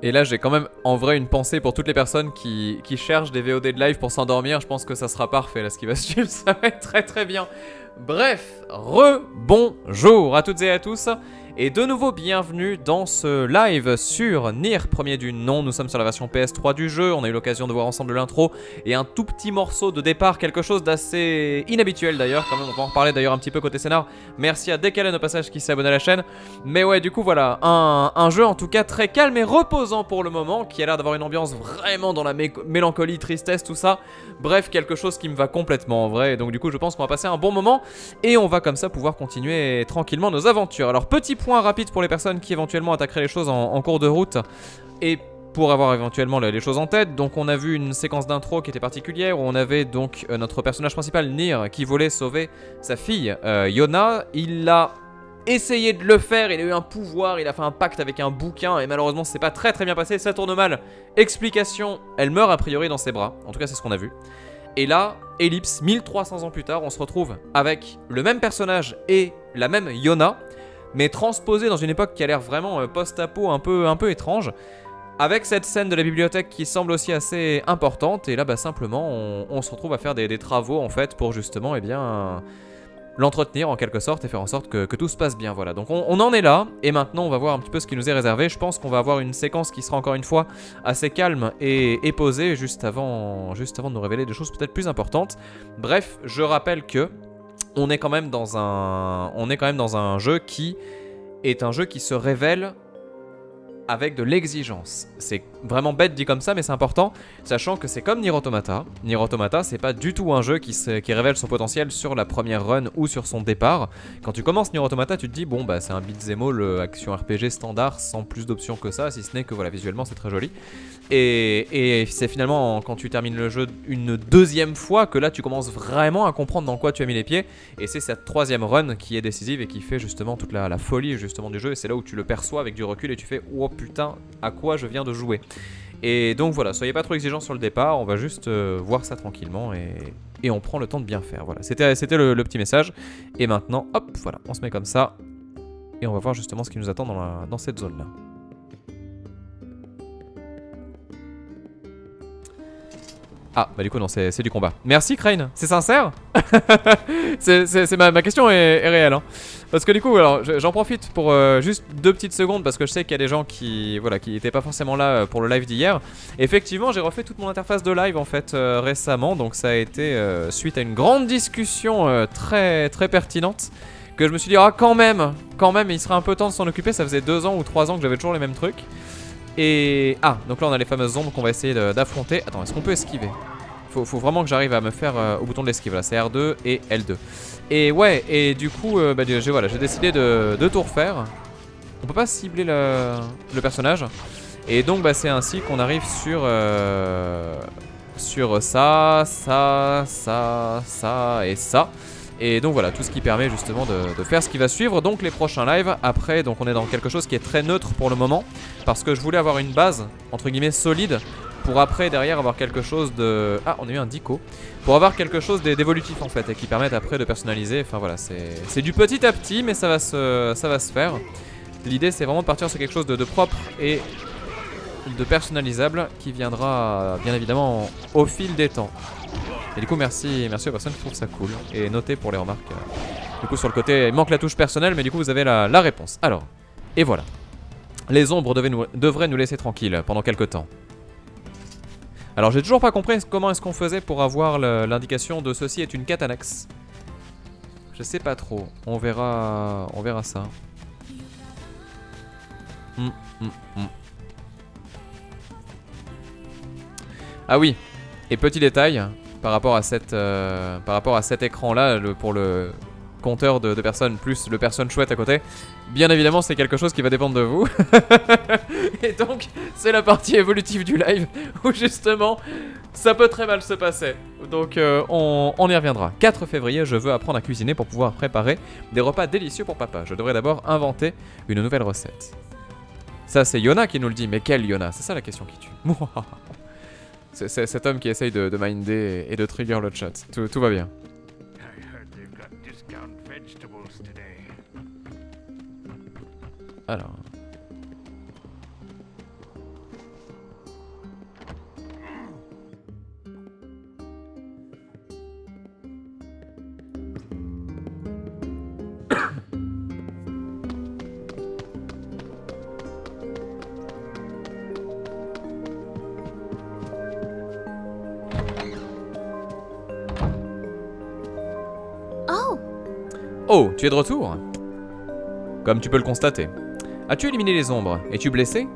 Et là, j'ai quand même en vrai une pensée pour toutes les personnes qui cherchent des VOD de live pour s'endormir. Je pense que ça sera parfait là, ce qui va suivre, ça va être très très bien. Bref, bonjour à toutes et à tous. Et de nouveau, bienvenue dans ce live sur Nier, premier du nom. Nous sommes sur la version PS3 du jeu. On a eu l'occasion de voir ensemble l'intro et un tout petit morceau de départ, quelque chose d'assez inhabituel d'ailleurs. Quand même, on va en reparler d'ailleurs un petit peu côté scénar. Merci à Decalen au passage qui s'est abonné à la chaîne. Mais ouais, du coup, voilà, un jeu en tout cas très calme et reposant pour le moment, qui a l'air d'avoir une ambiance vraiment dans la mélancolie, tristesse, tout ça. Bref, quelque chose qui me va complètement en vrai. Et donc, du coup, je pense qu'on va passer un bon moment et on va comme ça pouvoir continuer tranquillement nos aventures. Alors, petit point rapide pour les personnes qui éventuellement attaqueraient les choses en cours de route et pour avoir éventuellement les choses en tête. Donc on a vu une séquence d'intro qui était particulière où on avait donc notre personnage principal Nier qui voulait sauver sa fille Yona. Il a essayé de le faire, il a eu un pouvoir, il a fait un pacte avec un bouquin et malheureusement c'est pas très bien passé, ça tourne mal. Explication, elle meurt a priori dans ses bras, en tout cas c'est ce qu'on a vu. Et là, ellipse, 1300 ans plus tard, on se retrouve avec le même personnage et la même Yona, mais transposé dans une époque qui a l'air vraiment post-apo un peu étrange, avec cette scène de la bibliothèque qui semble aussi assez importante. Et là bah simplement on se retrouve à faire des travaux en fait pour justement l'entretenir en quelque sorte et faire en sorte que tout se passe bien. Voilà, donc on en est là et maintenant on va voir un petit peu ce qui nous est réservé. Je pense qu'on va avoir une séquence qui sera encore une fois assez calme et posée juste avant de nous révéler des choses peut-être plus importantes. Bref, je rappelle que on est quand même dans un jeu qui est un jeu qui se révèle avec de l'exigence. C'est vraiment bête dit comme ça, mais c'est important, sachant que c'est comme Nier Automata. Nier Automata, c'est pas du tout un jeu qui révèle son potentiel sur la première run ou sur son départ. Quand tu commences Nier Automata, tu te dis, bon bah c'est un beat'em all action RPG standard, sans plus d'options que ça, si ce n'est que voilà, visuellement c'est très joli. Et c'est finalement quand tu termines le jeu une deuxième fois que là tu commences vraiment à comprendre dans quoi tu as mis les pieds. Et c'est cette troisième run qui est décisive et qui fait justement toute la folie justement du jeu. Et c'est là où tu le perçois avec du recul et tu fais, oh putain, à quoi je viens de jouer. Et donc voilà, soyez pas trop exigeants sur le départ, on va juste voir ça tranquillement et on prend le temps de bien faire. Voilà, c'était le petit message. Et maintenant, hop, voilà, on se met comme ça et on va voir justement ce qui nous attend dans cette zone-là. Ah, bah du coup non, c'est du combat. Merci Crane, c'est sincère. Ma question est réelle. Hein. Parce que du coup, alors j'en profite pour juste 2 petites secondes parce que je sais qu'il y a des gens qui étaient pas forcément là pour le live d'hier. Effectivement, j'ai refait toute mon interface de live en fait récemment, donc ça a été suite à une grande discussion très pertinente que je me suis dit quand même, il serait un peu temps de s'en occuper. Ça faisait 2 ans ou 3 ans que j'avais toujours les mêmes trucs. Et donc là on a les fameuses ombres qu'on va essayer d'affronter. Attends, est-ce qu'on peut esquiver? Faut vraiment que j'arrive à me faire au bouton de l'esquive là, c'est R2 et L2. Et ouais, et du coup j'ai décidé de tout refaire. On peut pas cibler le personnage. Et donc c'est ainsi qu'on arrive sur ça et ça. Et donc voilà, tout ce qui permet justement de faire ce qui va suivre, donc les prochains lives. Après, donc on est dans quelque chose qui est très neutre pour le moment, parce que je voulais avoir une base, entre guillemets, solide, pour après, derrière, avoir quelque chose de... Ah, on a eu un dico. Pour avoir quelque chose d'évolutif, en fait, et qui permette après de personnaliser. Enfin voilà, c'est du petit à petit, mais ça va se faire. L'idée, c'est vraiment de partir sur quelque chose de propre et de personnalisable, qui viendra, bien évidemment, au fil des temps. Et du coup merci aux personnes qui trouvent ça cool. Et notez pour les remarques. Du coup sur le côté il manque la touche personnelle, mais du coup vous avez la réponse. Alors, et voilà. Les ombres devraient nous laisser tranquilles pendant quelques temps. Alors j'ai toujours pas compris comment est-ce qu'on faisait pour avoir l'indication de ceci est une quête annexe. Je sais pas trop, on verra ça. Ah oui, et petit détail, par rapport à cet écran là pour le compteur de personnes plus le personne chouette à côté, bien évidemment c'est quelque chose qui va dépendre de vous. Et donc c'est la partie évolutive du live où justement ça peut très mal se passer. Donc on y reviendra. 4 février, je veux apprendre à cuisiner pour pouvoir préparer des repas délicieux pour papa. Je devrais d'abord inventer une nouvelle recette. Ça c'est Yona qui nous le dit, mais quel Yona? C'est ça la question qui tue. C'est cet homme qui essaye de minder et de trigger le chat. Tout va bien. Alors. Oh, tu es de retour? Comme tu peux le constater. As-tu éliminé les ombres? Es-tu blessé?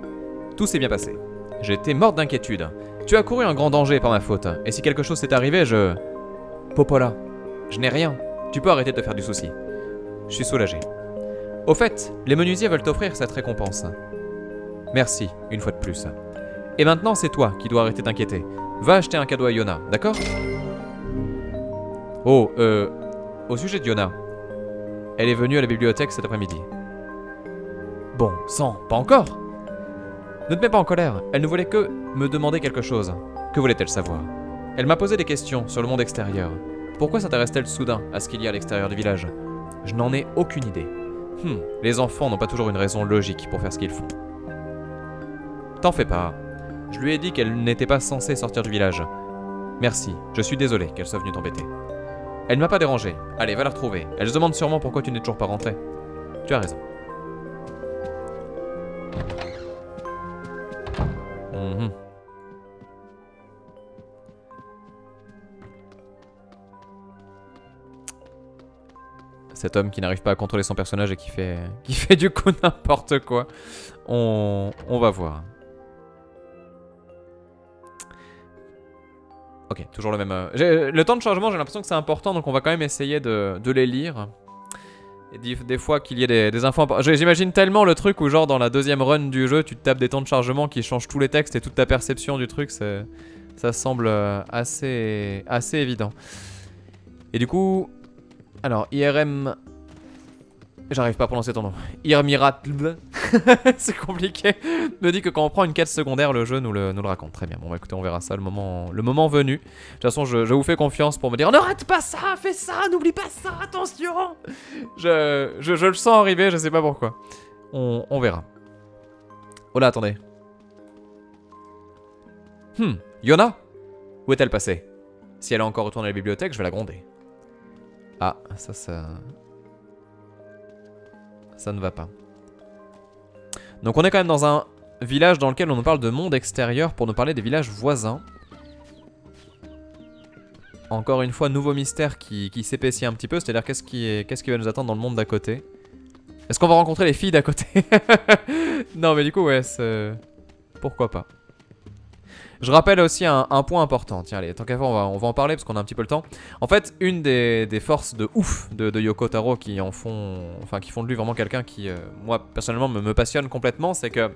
Tout s'est bien passé. J'étais morte d'inquiétude. Tu as couru un grand danger par ma faute. Et si quelque chose s'est arrivé, je... Popola, je n'ai rien. Tu peux arrêter de te faire du souci. Je suis soulagé. Au fait, les menuisiers veulent t'offrir cette récompense. Merci, une fois de plus. Et maintenant, c'est toi qui dois arrêter de t'inquiéter. Va acheter un cadeau à Yona, d'accord? Oh, au sujet de Yona. Elle est venue à la bibliothèque cet après-midi. Bon, sang, pas encore? Ne te mets pas en colère, elle ne voulait que me demander quelque chose. Que voulait-elle savoir? Elle m'a posé des questions sur le monde extérieur. Pourquoi s'intéresse-t-elle soudain à ce qu'il y a à l'extérieur du village? Je n'en ai aucune idée. Les enfants n'ont pas toujours une raison logique pour faire ce qu'ils font. T'en fais pas. Je lui ai dit qu'elle n'était pas censée sortir du village. Merci, je suis désolé qu'elle soit venue t'embêter. Elle ne m'a pas dérangé. Allez, va la retrouver. Elle se demande sûrement pourquoi tu n'es toujours pas rentré. Tu as raison. Cet homme qui n'arrive pas à contrôler son personnage et qui fait du coup n'importe quoi. On va voir. Ok, toujours le même... Le temps de chargement, j'ai l'impression que c'est important, donc on va quand même essayer de les lire. Et des fois qu'il y ait des infos... J'imagine tellement le truc où genre dans la deuxième run du jeu, tu te tapes des temps de chargement qui changent tous les textes et toute ta perception du truc, ça semble assez évident. Et du coup... Alors, IRM... J'arrive pas à prononcer ton nom. Irmiratl. C'est compliqué. Me dit que quand on prend une quête secondaire, le jeu nous le raconte. Très bien. Bon, bah écoutez, on verra ça le moment venu. De toute façon, je vous fais confiance pour me dire ne rate pas ça, fais ça, n'oublie pas ça, attention. Je le sens arriver, je sais pas pourquoi. On verra. Oh là, attendez. Yona? Où est-elle passée? Si elle est encore retournée à la bibliothèque, je vais la gronder. Ah, ça ne va pas. Donc on est quand même dans un village dans lequel on nous parle de monde extérieur pour nous parler des villages voisins. Encore une fois, nouveau mystère qui s'épaissit un petit peu, c'est-à-dire qu'est-ce qui va nous attendre dans le monde d'à côté. Est-ce qu'on va rencontrer les filles d'à côté? Non mais du coup ouais, pourquoi pas. Je rappelle aussi un point important, tiens allez, tant qu'à faire on va en parler parce qu'on a un petit peu le temps. En fait, une des forces de ouf de Yoko Taro qui font de lui vraiment quelqu'un qui, moi personnellement me passionne complètement, c'est que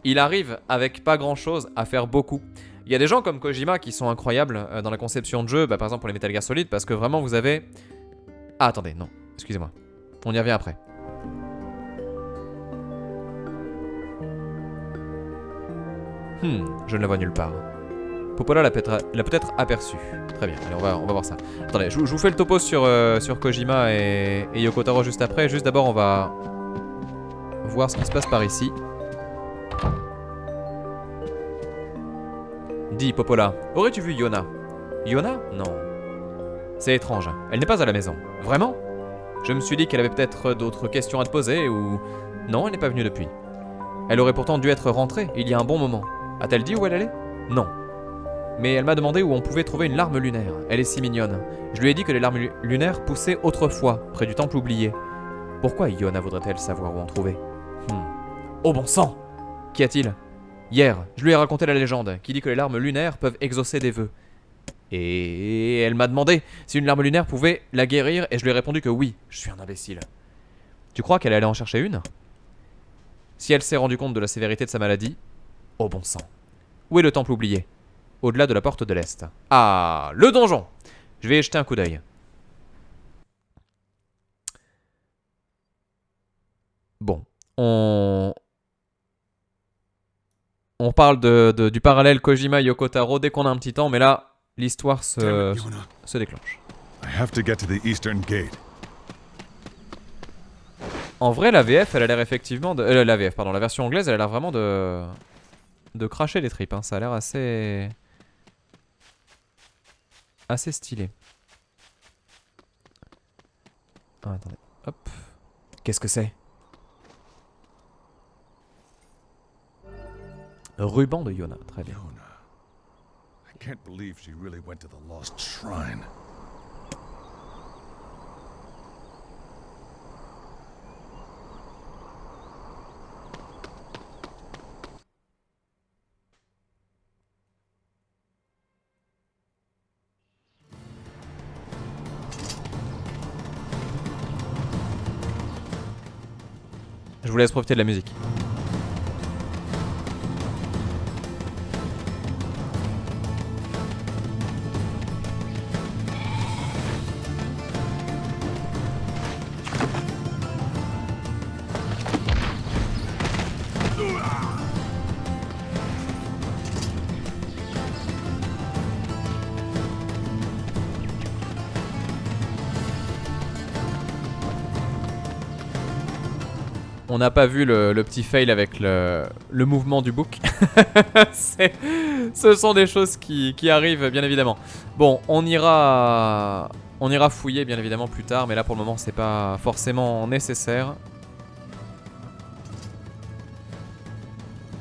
il arrive avec pas grand chose à faire beaucoup. Il y a des gens comme Kojima qui sont incroyables dans la conception de jeu, par exemple pour les Metal Gear Solid, parce que vraiment vous avez... Ah attendez, non, excusez-moi, on y revient après. Je ne la vois nulle part. Popola l'a peut-être aperçu. Très bien, allez, on va voir ça. Attendez, je vous fais le topo sur Kojima et Yoko Taro juste après. Juste d'abord, on va voir ce qui se passe par ici. Dis, Popola, aurais-tu vu Yona? Yona? Non. C'est étrange, elle n'est pas à la maison. Vraiment? Je me suis dit qu'elle avait peut-être d'autres questions à te poser ou... Non, elle n'est pas venue depuis. Elle aurait pourtant dû être rentrée il y a un bon moment. A-t-elle dit où elle allait? Non. Mais elle m'a demandé où on pouvait trouver une larme lunaire. Elle est si mignonne. Je lui ai dit que les larmes lunaires poussaient autrefois, près du temple oublié. Pourquoi Yona voudrait-elle savoir où en trouver? Oh bon sang! Qu'y a-t-il? Hier, je lui ai raconté la légende, qui dit que les larmes lunaires peuvent exaucer des vœux. Et elle m'a demandé si une larme lunaire pouvait la guérir, et je lui ai répondu que oui. Je suis un imbécile. Tu crois qu'elle allait en chercher une? Si elle s'est rendue compte de la sévérité de sa maladie... Oh bon sang. Où est le temple oublié? Au-delà de la porte de l'Est. Ah, le donjon! Je vais y jeter un coup d'œil. Bon, on parle du parallèle Kojima-Yoko Taro dès qu'on a un petit temps, mais là, l'histoire se déclenche. En vrai, la VF, elle a l'air effectivement de... la VF, pardon, la version anglaise, elle a l'air vraiment de cracher les tripes, hein. Ça a l'air assez stylé. Ah, attendez, hop. Qu'est-ce que c'est? Ruban de Yona, très bien. I can't believe she really went to the lost shrine. Je vous laisse profiter de la musique. On n'a pas vu le petit fail avec le mouvement du bouc. Ce sont des choses qui arrivent bien évidemment. Bon, on ira fouiller bien évidemment plus tard, mais là pour le moment c'est pas forcément nécessaire.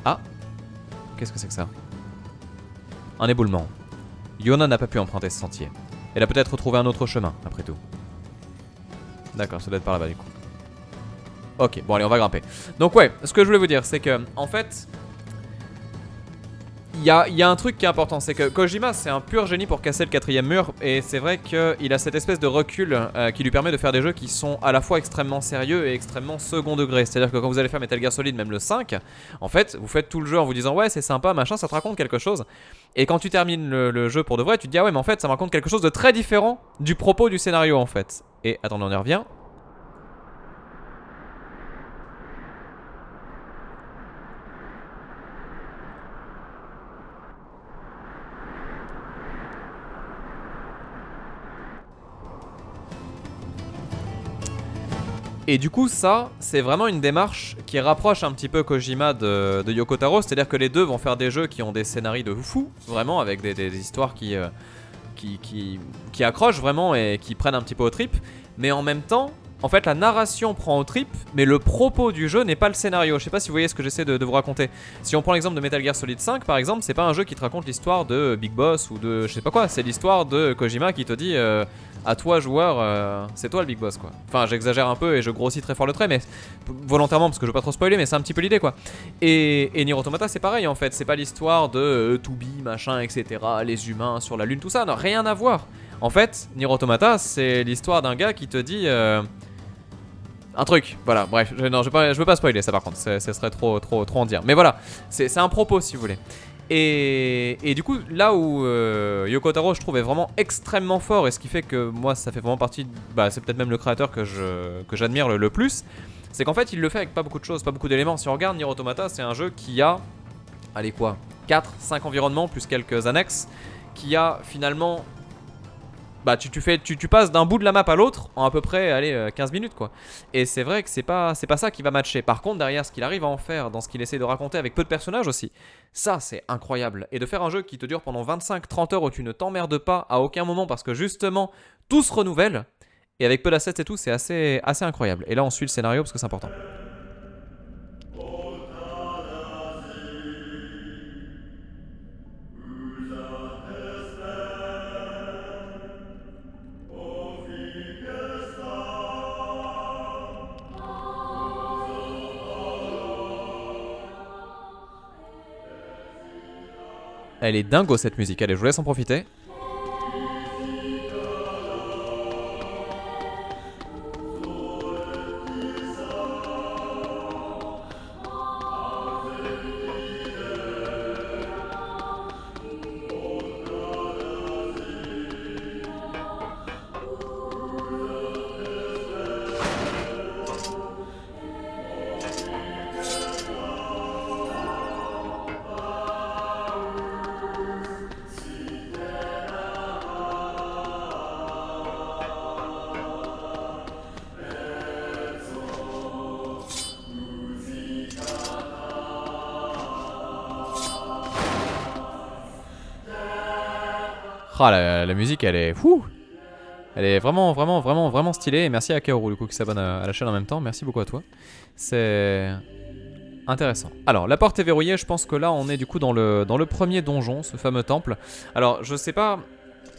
Ah, qu'est-ce que c'est que ça? Un éboulement. Yona n'a pas pu emprunter ce sentier. Elle a peut-être trouvé un autre chemin, après tout. D'accord, ça doit être par là-bas du coup. Ok, bon allez, on va grimper. Donc ouais, ce que je voulais vous dire, c'est que, en fait, il y a un truc qui est important, c'est que Kojima, c'est un pur génie pour casser le quatrième mur, et c'est vrai qu'il a cette espèce de recul qui lui permet de faire des jeux qui sont à la fois extrêmement sérieux et extrêmement second degré. C'est-à-dire que quand vous allez faire Metal Gear Solid, même le 5, en fait, vous faites tout le jeu en vous disant ouais, c'est sympa, machin, ça te raconte quelque chose. Et quand tu termines le jeu pour de vrai, tu te dis ah ouais, mais en fait, ça me raconte quelque chose de très différent du propos du scénario, en fait. Et attendez, on y revient. Et du coup ça, c'est vraiment une démarche qui rapproche un petit peu Kojima de Yoko Taro. C'est-à-dire que les deux vont faire des jeux qui ont des scénarios de fou, vraiment, avec des histoires qui accrochent vraiment et qui prennent un petit peu au trip. Mais en même temps, en fait la narration prend au trip, mais le propos du jeu n'est pas le scénario. Je sais pas si vous voyez ce que j'essaie de vous raconter. Si on prend l'exemple de Metal Gear Solid 5 par exemple, c'est pas un jeu qui te raconte l'histoire de Big Boss ou de je sais pas quoi. C'est l'histoire de Kojima qui te dit... à toi joueur, c'est toi le big boss quoi. Enfin j'exagère un peu et je grossis très fort le trait, mais volontairement parce que je veux pas trop spoiler, mais c'est un petit peu l'idée quoi. Et Nier Automata c'est pareil en fait, c'est pas l'histoire de to be machin etc, les humains sur la lune, tout ça, non, rien à voir. En fait Nier Automata c'est l'histoire d'un gars qui te dit un truc, voilà, bref, je veux pas spoiler ça par contre, ce serait trop en dire. Mais voilà, c'est un propos si vous voulez. Et du coup, là où Yoko Taro, je trouve, est vraiment extrêmement fort, et ce qui fait que moi, ça fait vraiment partie, bah, c'est peut-être même le créateur que j'admire le plus, c'est qu'en fait, il le fait avec pas beaucoup de choses, pas beaucoup d'éléments. Si on regarde Nier Automata, c'est un jeu qui a, allez quoi, 4-5 environnements, plus quelques annexes, qui a finalement... Bah tu passes d'un bout de la map à l'autre en à peu près allez, 15 minutes quoi. Et c'est vrai que c'est pas ça qui va matcher. Par contre derrière ce qu'il arrive à en faire dans ce qu'il essaie de raconter avec peu de personnages aussi, ça c'est incroyable. Et de faire un jeu qui te dure pendant 25-30 heures où tu ne t'emmerdes pas à aucun moment parce que justement tout se renouvelle et avec peu d'assets et tout, c'est assez incroyable. Et là on suit le scénario parce que c'est important. Elle est dingo cette musique, allez je vous laisse en profiter. Ah la musique elle est fou. Elle est vraiment stylée. Et merci à Kaoru du coup qui s'abonne à la chaîne en même temps. Merci beaucoup à toi. C'est intéressant. Alors la porte est verrouillée. Je pense que là on est du coup dans le premier donjon, ce fameux temple. Alors je sais pas,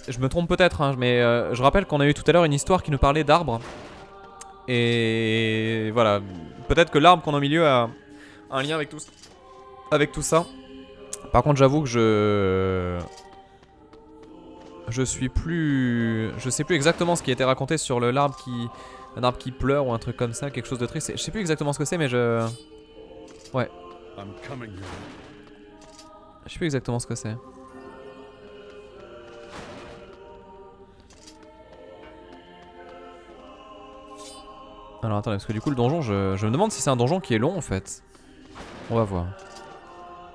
je me trompe peut-être hein, mais je rappelle qu'on a eu tout à l'heure une histoire qui nous parlait d'arbres. Et voilà, peut-être que l'arbre qu'on a au milieu a un lien avec tout ça. Par contre j'avoue que je sais plus exactement ce qui a été raconté sur l'arbre Un arbre qui pleure ou un truc comme ça, quelque chose de triste. Je sais plus exactement ce que c'est, mais je... Ouais. Je sais plus exactement ce que c'est. Alors attendez, parce que du coup le donjon, je me demande si c'est un donjon qui est long en fait. On va voir.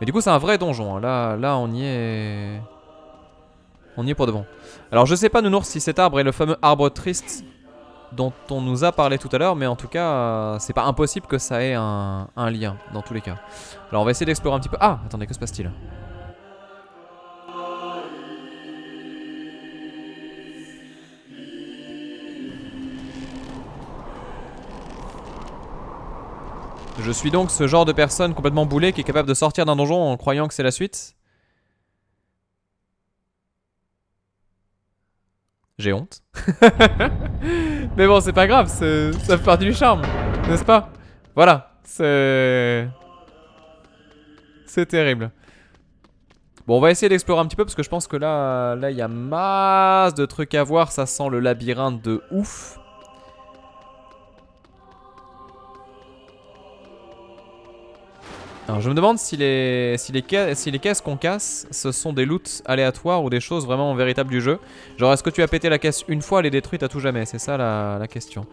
Mais du coup c'est un vrai donjon, hein. Là on y est... On y est pour de bon. Alors je sais pas Nounours si cet arbre est le fameux arbre triste dont on nous a parlé tout à l'heure, mais en tout cas c'est pas impossible que ça ait un lien dans tous les cas. Alors on va essayer d'explorer un petit peu... Ah attendez, que se passe-t-il? Je suis donc ce genre de personne complètement boulée qui est capable de sortir d'un donjon en croyant que c'est la suite. J'ai honte. Mais bon, c'est pas grave, ça fait partie du charme, n'est-ce pas? Voilà, c'est terrible. Bon, on va essayer d'explorer un petit peu parce que je pense que là, il y a masse de trucs à voir. Ça sent le labyrinthe de ouf. Alors je me demande si les caisses qu'on casse, ce sont des loots aléatoires ou des choses vraiment véritables du jeu. Genre est-ce que tu as pété la caisse une fois, elle est détruite à tout jamais? C'est ça la question.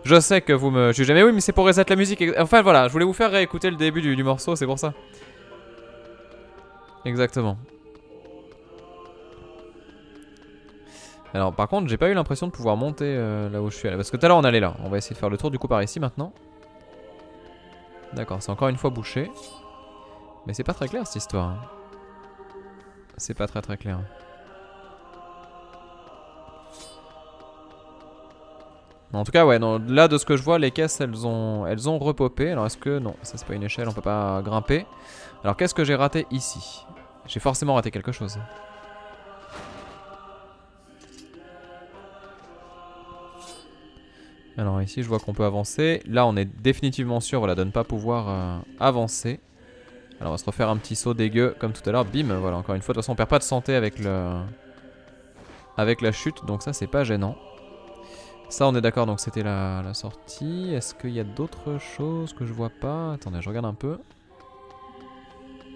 Je sais que vous me jugez, mais oui mais c'est pour reset la musique. Enfin voilà, je voulais vous faire réécouter le début du morceau, c'est pour ça. Exactement. Alors par contre j'ai pas eu l'impression de pouvoir monter là où je suis allé. Parce que tout à l'heure on allait là. On va essayer de faire le tour du coup par ici maintenant. D'accord, c'est encore une fois bouché. Mais c'est pas très clair cette histoire. Hein. C'est pas très clair. En tout cas ouais, non, là de ce que je vois les caisses elles ont repopé. Alors est-ce que... Non, ça c'est pas une échelle, on peut pas grimper. Alors qu'est-ce que j'ai raté ici? J'ai forcément raté quelque chose. Alors ici je vois qu'on peut avancer. Là on est définitivement sûr voilà, de ne pas pouvoir avancer. Alors on va se refaire un petit saut dégueu comme tout à l'heure. Bim, voilà, encore une fois. De toute façon on perd pas de santé avec la chute. Donc ça c'est pas gênant. Ça on est d'accord, donc c'était la sortie. Est-ce qu'il y a d'autres choses que je vois pas? Attendez, je regarde un peu.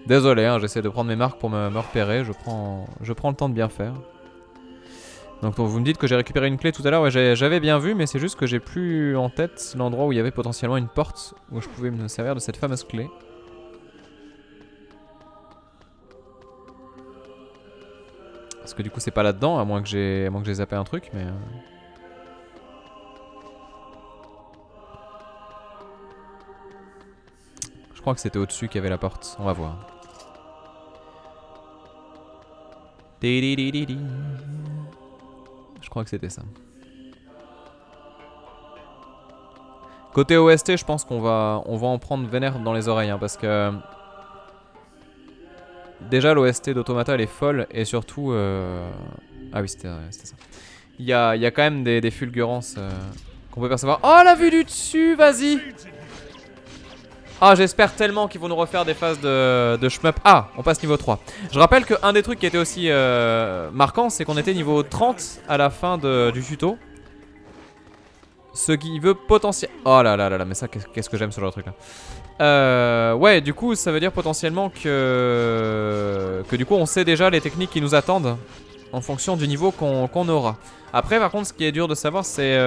Désolé, hein, j'essaie de prendre mes marques pour me repérer. Je prends le temps de bien faire. Donc vous me dites que j'ai récupéré une clé tout à l'heure, ouais, j'avais bien vu, mais c'est juste que j'ai plus en tête l'endroit où il y avait potentiellement une porte où je pouvais me servir de cette fameuse clé. Parce que du coup c'est pas là-dedans, à moins que j'ai zappé un truc, mais... Je crois que c'était au-dessus qu'il y avait la porte, on va voir. Je crois que c'était ça. Côté OST, je pense qu'on va en prendre vénère dans les oreilles, hein, parce que... Déjà l'OST d'Automata elle est folle, et surtout... Ah oui, c'était ça. Il y a quand même des fulgurances qu'on peut percevoir. Oh la vue du dessus, vas-y! Ah, j'espère tellement qu'ils vont nous refaire des phases de shmup. Ah, on passe niveau 3. Je rappelle qu'un des trucs qui était aussi marquant, c'est qu'on était niveau 30 à la fin du tuto. Ce qui veut potentiellement... Oh là là là là, mais ça, qu'est-ce que j'aime ce genre de truc là. Ouais, du coup, ça veut dire potentiellement que du coup, on sait déjà les techniques qui nous attendent en fonction du niveau qu'on aura. Après, par contre, ce qui est dur de savoir, c'est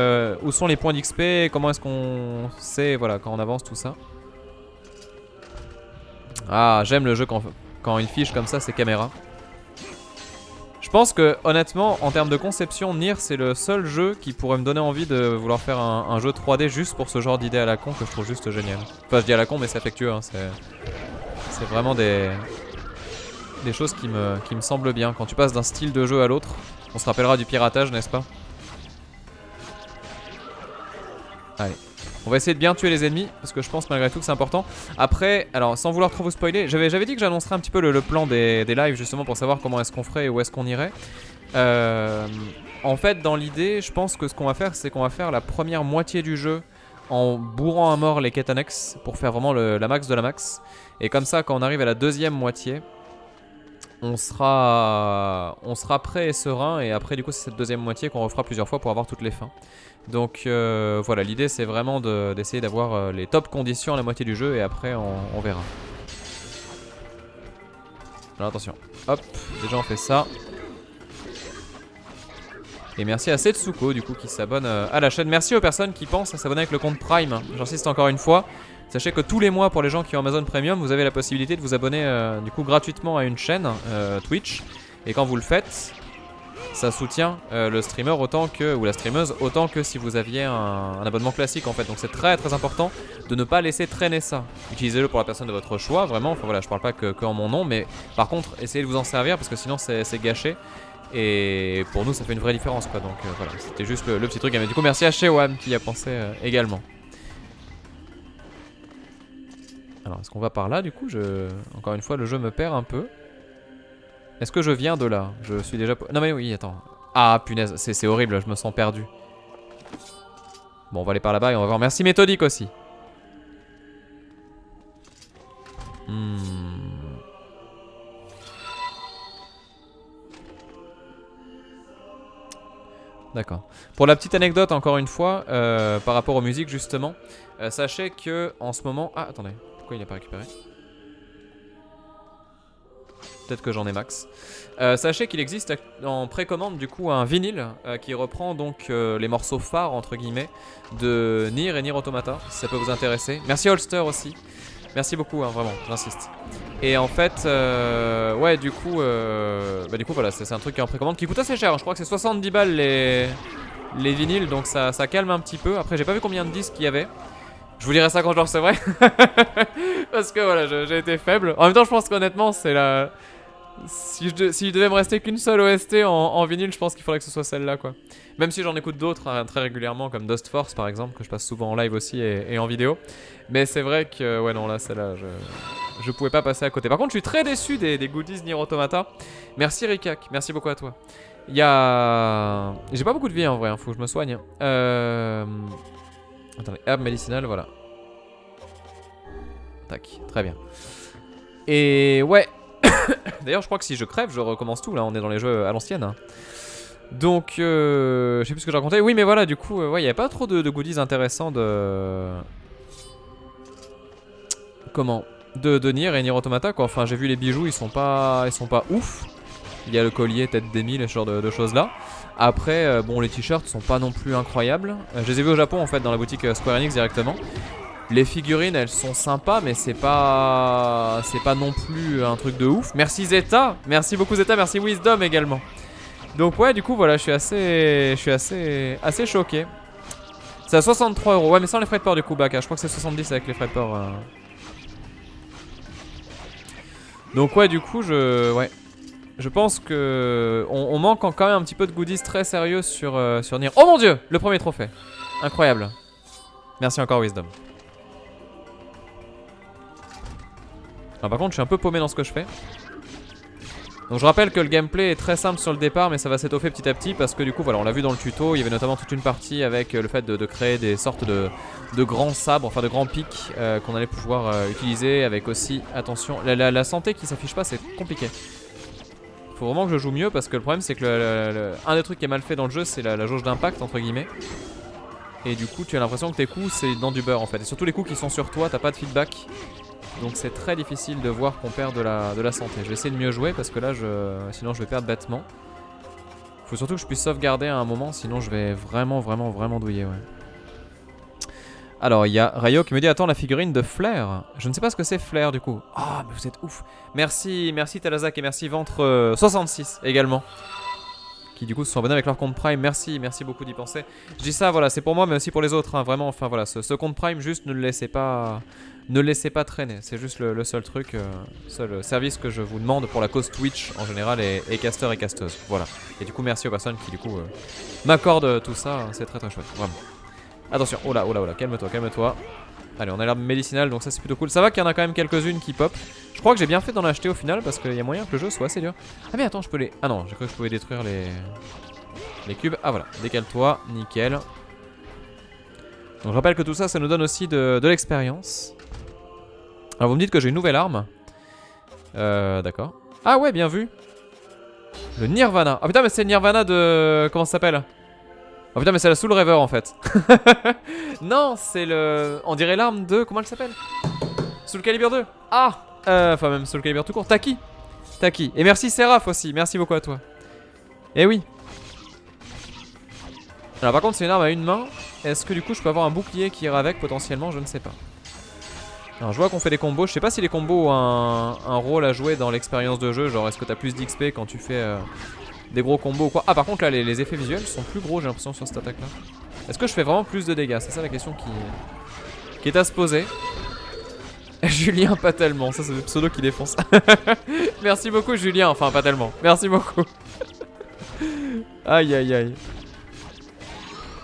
où sont les points d'XP, comment est-ce qu'on sait, voilà, quand on avance, tout ça. Ah, j'aime le jeu quand il fiche comme ça ses caméras. Je pense que, honnêtement, en termes de conception, Nier, c'est le seul jeu qui pourrait me donner envie de vouloir faire un jeu 3D juste pour ce genre d'idée à la con que je trouve juste génial. Enfin, je dis à la con, mais c'est affectueux, hein, c'est vraiment des choses qui me semblent bien. Quand tu passes d'un style de jeu à l'autre, on se rappellera du piratage, n'est-ce pas? Allez. On va essayer de bien tuer les ennemis, parce que je pense malgré tout que c'est important. Après, alors sans vouloir trop vous spoiler, j'avais dit que j'annoncerais un petit peu le plan des lives, justement pour savoir comment est-ce qu'on ferait et où est-ce qu'on irait. En fait, dans l'idée, je pense que ce qu'on va faire, c'est qu'on va faire la première moitié du jeu en bourrant à mort les quêtes annexes pour faire vraiment la max de la max. Et comme ça, quand on arrive à la deuxième moitié, on sera prêt et serein. Et après, du coup, c'est cette deuxième moitié qu'on refera plusieurs fois pour avoir toutes les fins. Donc voilà, l'idée c'est vraiment d'essayer d'avoir les top conditions à la moitié du jeu. Et après, on verra. Alors attention, hop, déjà on fait ça. Et merci à Setsuko du coup qui s'abonne à la chaîne. Merci aux personnes qui pensent à s'abonner avec le compte Prime. J'insiste encore une fois. Sachez que tous les mois pour les gens qui ont Amazon Premium, vous avez la possibilité de vous abonner du coup gratuitement à une chaîne Twitch. Et quand vous le faites, ça soutient le streamer autant que, ou la streameuse autant que si vous aviez un abonnement classique en fait. Donc c'est très très important de ne pas laisser traîner ça. Utilisez-le pour la personne de votre choix, vraiment. Enfin voilà, je parle pas que en mon nom, mais par contre, essayez de vous en servir parce que sinon c'est gâché. Et pour nous ça fait une vraie différence quoi. Donc voilà, c'était juste le petit truc. Mais du coup merci à Shewam qui y a pensé également. Alors est-ce qu'on va par là du coup encore une fois le jeu me perd un peu. Est-ce que je viens de là? Je suis déjà... Non mais oui, attends. Ah punaise, c'est horrible, je me sens perdu. Bon, on va aller par là-bas et on va voir. Merci méthodique aussi. D'accord. Pour la petite anecdote, encore une fois, par rapport aux musiques justement, sachez que en ce moment... Ah, attendez, pourquoi il n'est pas récupéré? Peut-être que j'en ai max. Sachez qu'il existe en précommande du coup un vinyle qui reprend donc les morceaux phares entre guillemets de Nier et Nier Automata, si ça peut vous intéresser. Merci Holster aussi. Merci beaucoup, hein, vraiment, j'insiste. Et en fait, ouais, du coup voilà, c'est un truc qui est en précommande qui coûte assez cher. Je crois que c'est 70 balles les vinyles, donc ça calme un petit peu. Après, j'ai pas vu combien de disques il y avait. Je vous dirai ça quand je le recevrai. Parce que voilà, j'ai été faible. En même temps, je pense qu'honnêtement, c'est la... Si je devais me rester qu'une seule OST en vinyle, je pense qu'il faudrait que ce soit celle-là, quoi. Même si j'en écoute d'autres hein, très régulièrement, comme Dust Force par exemple, que je passe souvent en live aussi et en vidéo. Mais c'est vrai que, ouais, non, là, celle-là, je pouvais pas passer à côté. Par contre, je suis très déçu des goodies Nier Automata. Merci Rikak, merci beaucoup à toi. Il y a... J'ai pas beaucoup de vie en vrai, hein, faut que je me soigne. Attendez, herbe médicinale, voilà. Tac, très bien. Et ouais. D'ailleurs, je crois que si je crève, je recommence tout. Là, on est dans les jeux à l'ancienne. Hein. Donc, je sais plus ce que j'ai raconté. Oui, mais voilà, du coup, ouais, il n'y a pas trop de goodies intéressants de. Comment de Nier et Nier Automata, quoi. Enfin, j'ai vu les bijoux, ils sont pas ouf. Il y a le collier, tête d'émile, et ce genre de choses là. Après, bon, les t-shirts sont pas non plus incroyables. Je les ai vus au Japon en fait, dans la boutique Square Enix directement. Les figurines, elles sont sympas, mais c'est pas non plus un truc de ouf. Merci Zeta, merci beaucoup Zeta, merci Wisdom également. Donc ouais, du coup voilà, je suis assez choqué. C'est à 63 €. Ouais, mais sans les frais de port du coup, Baka. Je crois que c'est 70 avec les frais de port. Donc ouais, du coup, je pense que on manque quand même un petit peu de goodies très sérieux sur Nier. Oh mon dieu, le premier trophée. Incroyable. Merci encore Wisdom. Alors, par contre, je suis un peu paumé dans ce que je fais. Donc je rappelle que le gameplay est très simple sur le départ, mais ça va s'étoffer petit à petit parce que du coup, voilà, on l'a vu dans le tuto, il y avait notamment toute une partie avec le fait de créer des sortes de grands sabres, enfin de grands pics qu'on allait pouvoir utiliser avec aussi, attention, la santé qui s'affiche pas, c'est compliqué. Faut vraiment que je joue mieux parce que le problème c'est que un des trucs qui est mal fait dans le jeu, c'est la jauge d'impact entre guillemets. Et du coup, tu as l'impression que tes coups, c'est dans du beurre en fait. Et surtout les coups qui sont sur toi, t'as pas de feedback. Donc c'est très difficile de voir qu'on perd de la santé. Je vais essayer de mieux jouer parce que là, sinon je vais perdre bêtement. Faut surtout que je puisse sauvegarder à un moment, sinon je vais vraiment douiller, ouais. Alors, il y a Rayo qui me dit, attends, la figurine de Flair. Je ne sais pas ce que c'est Flair du coup. Ah, mais vous êtes ouf. Merci Talazak et merci Ventre66 également. Qui du coup se sont abonnés avec leur compte Prime. Merci beaucoup d'y penser. Je dis ça, voilà, c'est pour moi mais aussi pour les autres, hein, vraiment. Enfin voilà, ce compte Prime, juste ne le laissez pas traîner. C'est juste le seul truc, seul service que je vous demande pour la cause Twitch en général et casteurs et casteuses. Voilà. Et du coup, merci aux personnes qui du coup m'accordent tout ça. C'est très chouette, vraiment. Attention, oh là, calme-toi. Allez, on a l'herbe médicinale, donc ça c'est plutôt cool. Ça va qu'il y en a quand même quelques-unes qui pop. Je crois que j'ai bien fait d'en acheter au final parce qu'il y a moyen que le jeu soit assez dur. Ah mais attends, je peux les... Ah non, j'ai cru que je pouvais détruire les cubes. Ah voilà, décale-toi, nickel. Donc je rappelle que tout ça, ça nous donne aussi de l'expérience. Alors vous me dites que j'ai une nouvelle arme. D'accord. Ah ouais, bien vu. Le Nirvana. Ah putain, mais c'est le Nirvana de... Comment ça s'appelle? Oh putain, mais c'est la Soul Reaver en fait. Non, c'est le... On dirait l'arme de... Comment elle s'appelle? Soul Calibur 2. Ah enfin même Soul Calibur tout court. Taki. Taki. Et merci Seraph aussi. Merci beaucoup à toi. Eh oui. Alors par contre c'est une arme à une main. Est-ce que du coup je peux avoir un bouclier qui ira avec potentiellement? Je ne sais pas. Alors je vois qu'on fait des combos. Je sais pas si les combos ont un rôle à jouer dans l'expérience de jeu. Genre est-ce que t'as plus d'XP quand tu fais des gros combos ou quoi? Ah par contre là les effets visuels sont plus gros j'ai l'impression sur cette attaque là. Est-ce que je fais vraiment plus de dégâts? C'est ça la question qui est à se poser. Julien pas tellement. Ça c'est le pseudo qui défonce. Merci beaucoup Julien. Enfin pas tellement. Merci beaucoup. Aïe aïe aïe.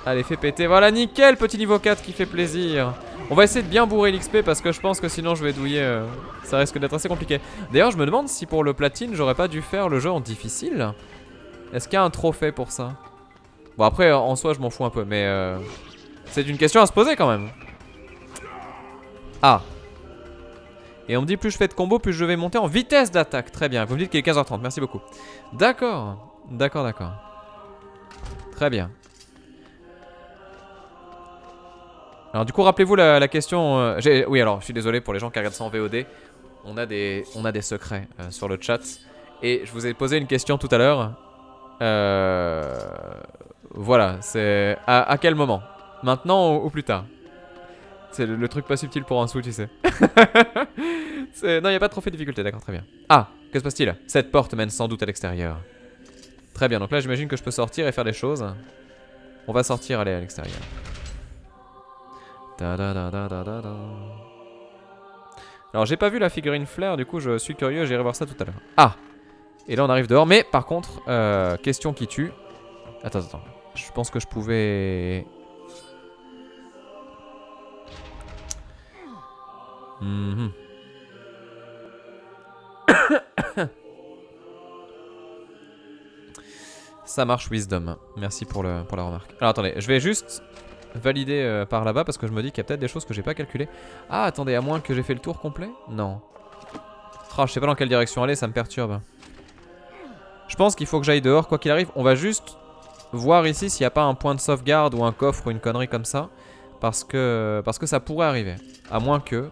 Allez, fais péter. Voilà, nickel, petit niveau 4 qui fait plaisir. On va essayer de bien bourrer l'XP parce que je pense que sinon je vais douiller. Ça risque d'être assez compliqué. D'ailleurs, je me demande si pour le platine, j'aurais pas dû faire le jeu en difficile. Est-ce qu'il y a un trophée pour ça? Bon, après, en soi, je m'en fous un peu, mais c'est une question à se poser quand même. Ah. Et on me dit, plus je fais de combos, plus je vais monter en vitesse d'attaque. Très bien, vous me dites qu'il est 15h30, merci beaucoup. D'accord, d'accord, d'accord. Très bien. Alors du coup rappelez-vous la question oui alors je suis désolé pour les gens qui regardent ça en VOD. On a des secrets sur le chat. Et je vous ai posé une question tout à l'heure. Voilà, c'est à quel moment? Maintenant ou plus tard? C'est le truc pas subtil pour un sou, tu sais. Non, il n'y a pas de trophée de difficulté, d'accord, très bien. Ah, que se passe-t-il? Cette porte mène sans doute à l'extérieur. Très bien, donc là j'imagine que je peux sortir et faire des choses. On va sortir, aller à l'extérieur. Alors j'ai pas vu la figurine Flair, du coup je suis curieux, j'irai voir ça tout à l'heure. Ah. Et là on arrive dehors, mais par contre, question qui tue. Attends. Je pense que je pouvais... Ça marche Wisdom. Merci pour la remarque. Alors attendez, je vais juste valider par là-bas parce que je me dis qu'il y a peut-être des choses que j'ai pas calculées. Ah attendez, à moins que j'ai fait le tour complet? Non. Oh, je sais pas dans quelle direction aller, ça me perturbe. Je pense qu'il faut que j'aille dehors quoi qu'il arrive. On va juste voir ici s'il n'y a pas un point de sauvegarde ou un coffre ou une connerie comme ça. Parce que ça pourrait arriver. À moins que...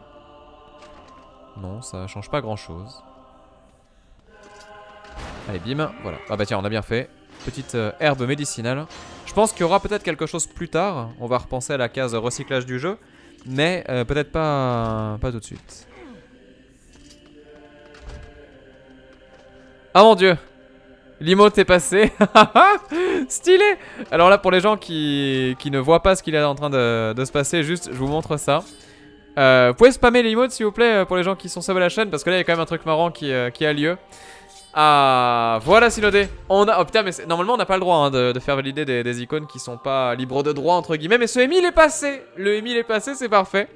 Non, ça change pas grand-chose. Allez, bim, voilà. Ah bah tiens, on a bien fait. Petite herbe médicinale. Je pense qu'il y aura peut-être quelque chose plus tard. On va repenser à la case recyclage du jeu. Mais peut-être pas tout de suite. Ah mon dieu! L'emote est passé. Stylé! Alors là, pour les gens qui ne voient pas ce qu'il est en train de se passer, juste je vous montre ça. Vous pouvez spammer l'emote s'il vous plaît pour les gens qui sont sub à la chaîne, parce que là il y a quand même un truc marrant qui a lieu. Ah, voilà Synodé. Oh putain, mais normalement on n'a pas le droit hein, de faire valider des icônes qui sont pas libres de droit entre guillemets. Mais ce Emile est passé. Le Emile est passé, c'est parfait.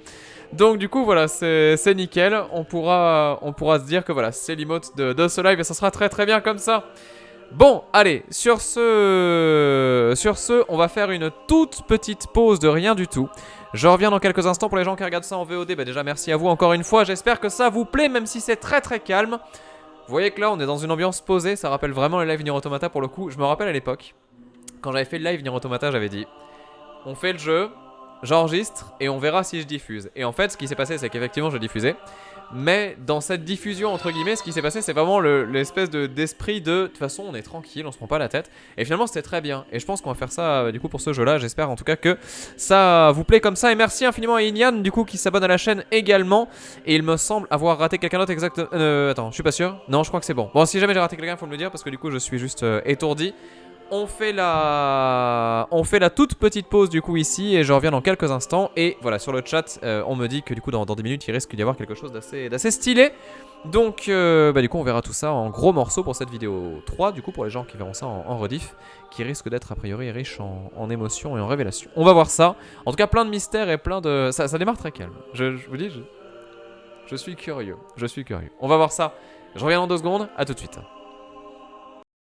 Donc du coup voilà, c'est nickel. On pourra se dire que voilà, c'est l'emote de ce live et ça sera très très bien comme ça. Bon, allez, sur ce, on va faire une toute petite pause de rien du tout. Je reviens dans quelques instants pour les gens qui regardent ça en VOD. Bah déjà merci à vous encore une fois. J'espère que ça vous plaît même si c'est très très calme. Vous voyez que là on est dans une ambiance posée, ça rappelle vraiment les lives Nier Automata pour le coup. Je me rappelle à l'époque, quand j'avais fait le live Nier Automata, j'avais dit on fait le jeu, j'enregistre et on verra si je diffuse. Et en fait ce qui s'est passé c'est qu'effectivement je diffusais. Mais dans cette diffusion entre guillemets, ce qui s'est passé c'est vraiment l'espèce d'esprit de toute façon on est tranquille, on se prend pas la tête. Et finalement c'était très bien. Et je pense qu'on va faire ça du coup pour ce jeu là. J'espère en tout cas que ça vous plaît comme ça. Et merci infiniment à Inyan du coup qui s'abonne à la chaîne également. Et il me semble avoir raté quelqu'un d'autre exact. Attends, je suis pas sûr. Non je crois que c'est bon. Bon si jamais j'ai raté quelqu'un faut me le dire parce que du coup je suis juste étourdi. On fait la toute petite pause du coup ici et je reviens dans quelques instants. Et voilà sur le chat on me dit que du coup dans 10 minutes il risque d'y avoir quelque chose d'assez stylé. Donc bah du coup on verra tout ça en gros morceaux pour cette vidéo 3 du coup pour les gens qui verront ça en rediff. Qui risque d'être a priori riche en émotions et en révélations. On va voir ça. En tout cas plein de mystères et plein de... Ça démarre très calme. Je vous dis, je suis curieux. On va voir ça. Je reviens dans 2 secondes, à tout de suite.